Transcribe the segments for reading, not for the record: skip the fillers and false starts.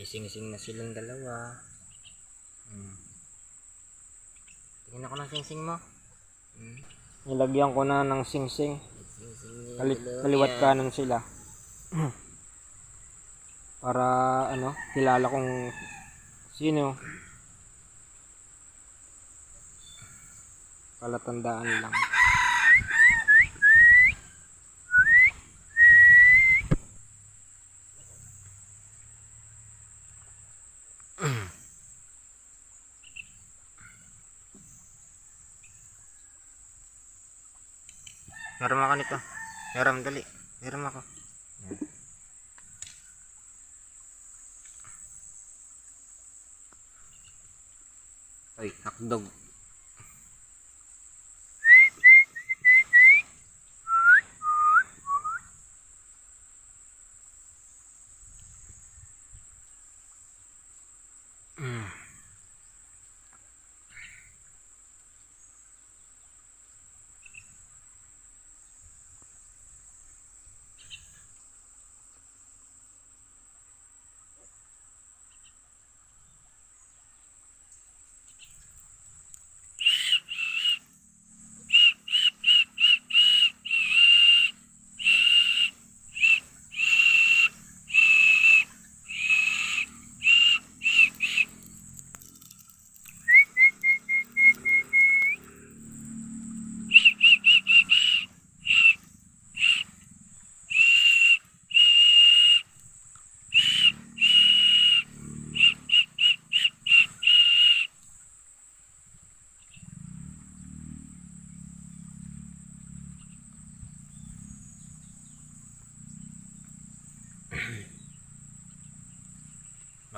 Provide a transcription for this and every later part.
sing-sing na silang dalawa. Tingnan ako ng sing-sing mo. Nilagyan ko na ng sing-sing. Kaliwat kanan sila. Para kilala kong sino. Palatandaan lang. Meron ako nito. Meron, dali. Meron ako. Yan. Ay, hotdog.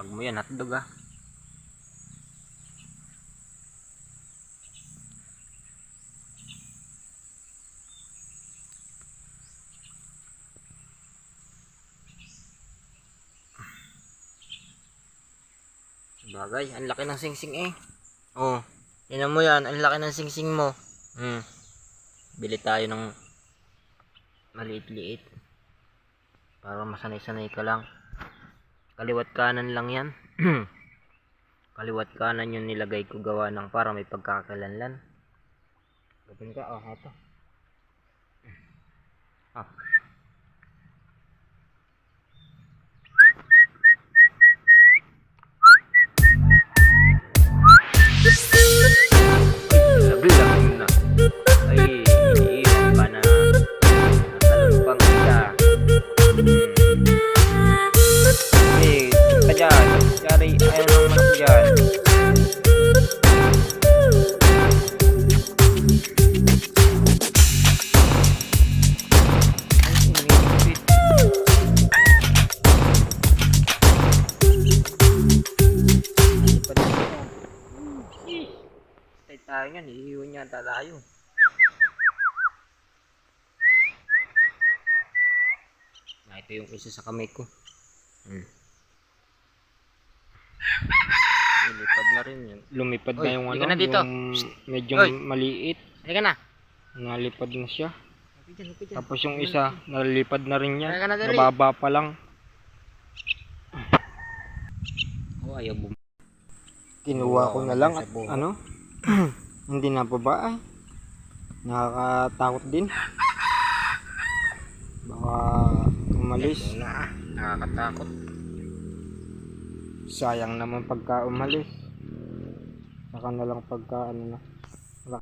Wag mo yan, hotdog ah. Bagay, ang laki ng singsing eh. Oh, tingnan mo yan, ang laki ng singsing mo. Bili tayo ng maliit-liit. Para masanay-sanay ka lang. Kaliwat kanan lang yan. Kaliwat kanan yung nilagay ko gawa ng para may pagkakalanlan. Gawin ka, ito. Sabi lang na. Ay, iyon ka na. Natalon pang isa. Dyan, cari ayaw ng manok dyan. Tay tayo yan, iiwan niya tayo. Ito yung isa sa kamay ko. Lumipad na rin yun. Lumipad na yung na dito. Yung medyo maliit. Halika na. Nalipad na siya. Dyan. Tapos yung isa, nalipad na rin niya. Na, nababa pa lang. Ayaw bum. Kinuha ko na lang at hindi na baba ay. Nakakatakot din. Baka umalis. Nakakatakot. Sayang naman pagka umalis. Saka na lang pagka